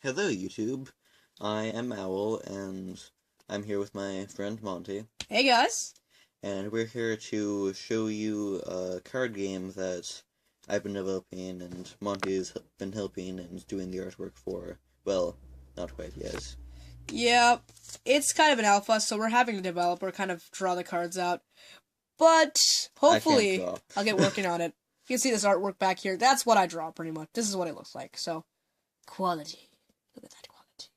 Hello, YouTube. I am Owl, and I'm here with my friend Monty. Hey guys! And we're here to show you a card game that I've been developing, and Monty's been helping and doing the artwork for. Well, not quite yet. Yeah, it's kind of an alpha, so we're having the developer kind of draw the cards out. But hopefully, I'll get working on it. You can see this artwork back here. That's what I draw, pretty much. This is what it looks like. So, quality. Look at that quality.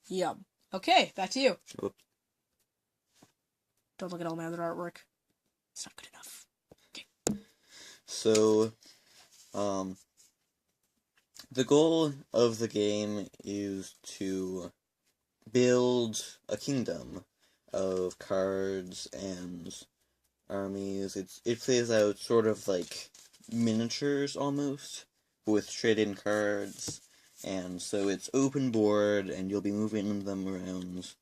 Yum. Okay, back to you. Oops. Don't look at all my other artwork. It's not good enough. Okay. So, the goal of the game is to build a kingdom of cards and armies. It plays out sort of like miniatures almost, with trade-in cards, and so it's open board, and you'll be moving them around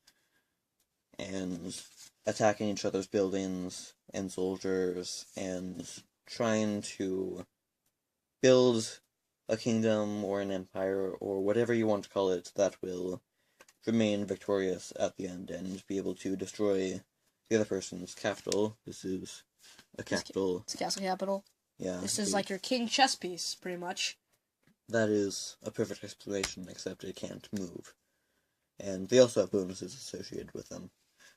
and attacking each other's buildings and soldiers, and trying to build a kingdom or an empire or whatever you want to call it that will remain victorious at the end and be able to destroy the other person's capital. This is a capital. It's a castle capital. Yeah. This is like your king chess piece, pretty much. That is a perfect explanation, except it can't move. And they also have bonuses associated with them.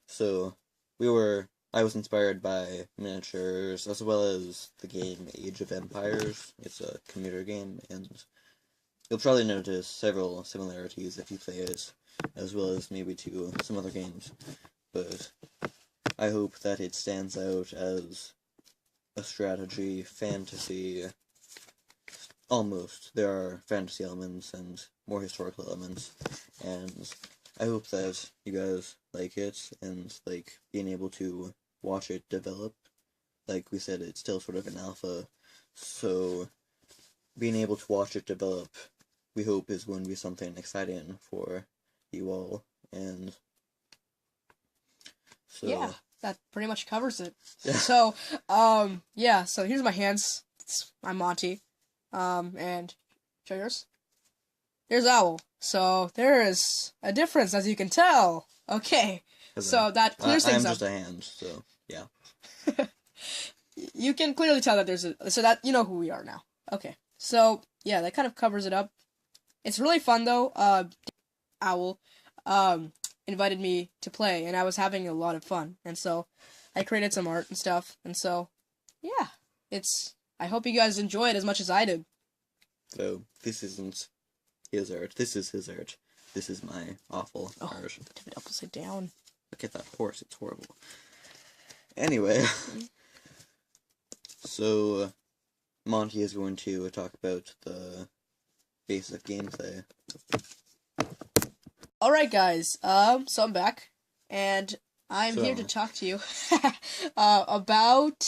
So, I was inspired by miniatures, as well as the game Age of Empires. It's a computer game, and you'll probably notice several similarities if you play it, as well as maybe to some other games. But I hope that it stands out as a strategy, fantasy, almost. There are fantasy elements and more historical elements, and I hope that you guys like it, and like being able to watch it develop. Like we said, it's still sort of an alpha, so being able to watch it develop, we hope, is going to be something exciting for you all, and so... Yeah, that pretty much covers it. Yeah. So, yeah, so here's my hands. I'm Monty. And show yours. There's Owl. So there is a difference, as you can tell. Okay, so that clears things up. I'm just a hand, so yeah. You can clearly tell that there's so that you know who we are now. Okay, so yeah, that kind of covers it up. It's really fun though. Owl, invited me to play, and I was having a lot of fun, and so I created some art and stuff, and so yeah, I hope you guys enjoy it as much as I did. So, this isn't his art. This is his art. This is my awful art. Tip it up upside down. Look at that horse. It's horrible. Anyway. So, Monty is going to talk about the basic gameplay. Alright guys, so I'm back, and I'm here to talk to you about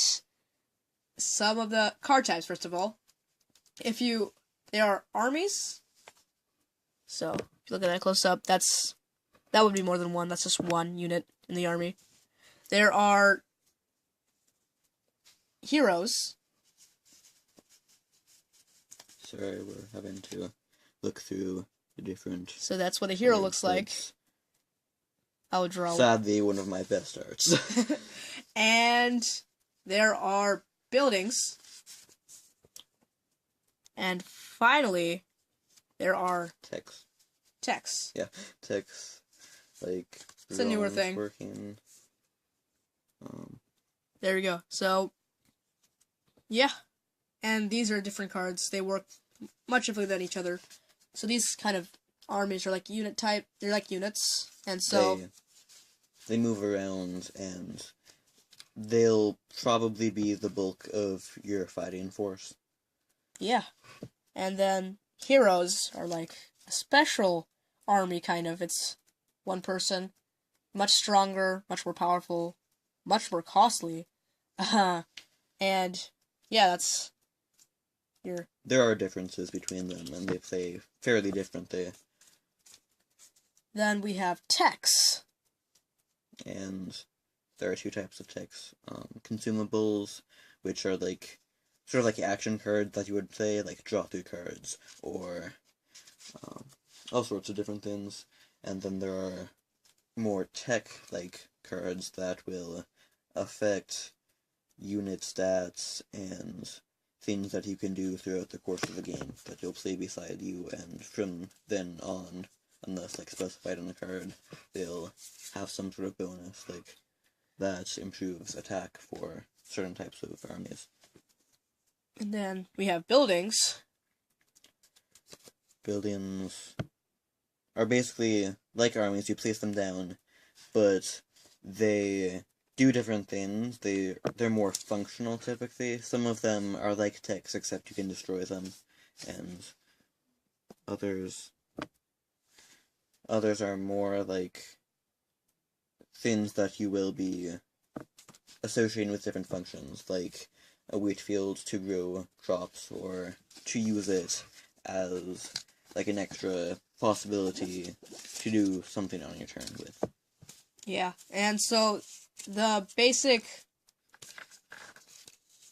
some of the card types, first of all. There are armies. So, if you look at that close up, that would be more than one. That's just one unit in the army. There are heroes. Sorry, we're having to look through the different... So that's what a hero looks like. I'll draw. Sadly, one of my best arts. And there are buildings. And finally, there are techs. Yeah, techs. Like, it's a newer thing. Working. There we go. So, yeah. And these are different cards. They work much differently than each other. So these kind of armies are like unit type. They're like units. And so... They move around, and they'll probably be the bulk of your fighting force. Yeah. And then heroes are like a special army, kind of. It's one person, much stronger, much more powerful, much more costly. And yeah, that's your... There are differences between them, and they play fairly differently. Then we have techs. And there are two types of techs. Consumables, which are like sort of like action cards that you would play, like draw through cards, or all sorts of different things. And then there are more tech-like cards that will affect unit stats and things that you can do throughout the course of the game that you'll play beside you, and from then on, unless like specified on the card, they'll have some sort of bonus like that improves attack for certain types of armies. And then we have buildings. Buildings are basically like armies. You place them down, but they do different things. They're more functional typically. Some of them are like techs, except you can destroy them, and others are more like things that you will be associating with different functions, like a wheat field to grow crops, or to use it as like an extra possibility to do something on your turn with. Yeah, and so the basic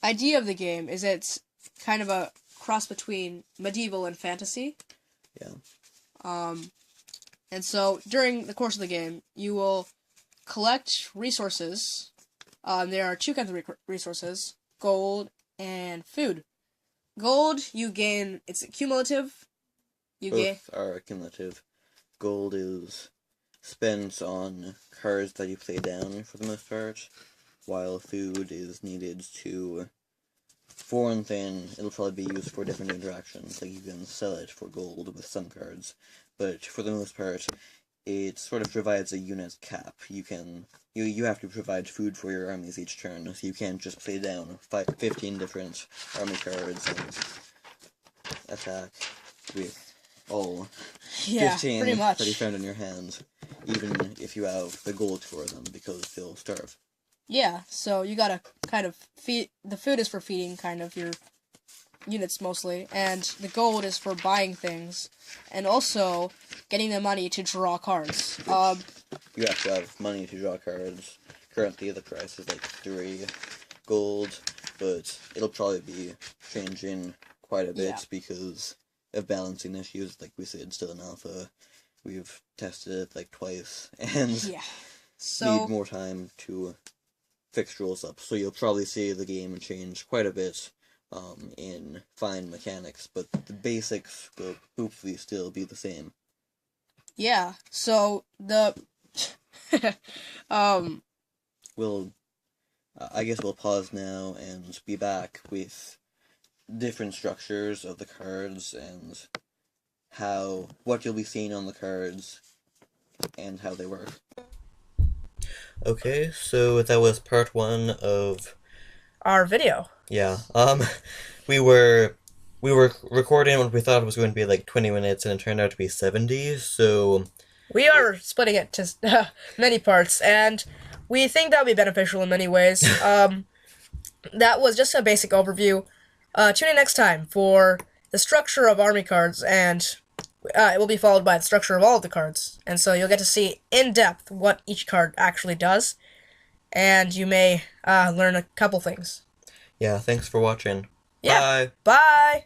idea of the game is it's kind of a cross between medieval and fantasy. Yeah. And so during the course of the game, you will collect resources. There are two kinds of resources: gold and food. Gold, you gain, it's cumulative. Both are cumulative. Gold is spent on cards that you play down for the most part, while food is needed to, for one thing, it'll probably be used for different interactions, like you can sell it for gold with some cards, but for the most part, it sort of provides a unit cap. You have to provide food for your armies each turn, so you can't just play down 15 different army cards and attack with all 15 pretty much that you found in your hand, even if you have the gold for them, because they'll starve. Yeah, so you gotta kind of feed, the food is for feeding kind of your units mostly, and the gold is for buying things, and also getting the money to draw cards. You have to have money to draw cards. Currently the price is like 3 gold, but it'll probably be changing quite a bit because of balancing issues. Like we said, still in alpha. We've tested it like twice, and need more time to fix rules up. So you'll probably see the game change quite a bit in fine mechanics, but the basics will hopefully still be the same. Yeah, so the I guess we'll pause now and be back with different structures of the cards and what you'll be seeing on the cards and how they work. Okay, so that was part 1 of our video. Yeah, we were recording what we thought was going to be like 20 minutes, and it turned out to be 70, so we are splitting it to many parts, and we think that would be beneficial in many ways. That was just a basic overview. Tune in next time for the structure of army cards, and it will be followed by the structure of all of the cards. And so you'll get to see in depth what each card actually does, and you may learn a couple things. Yeah, thanks for watching. Yeah. Bye! Bye!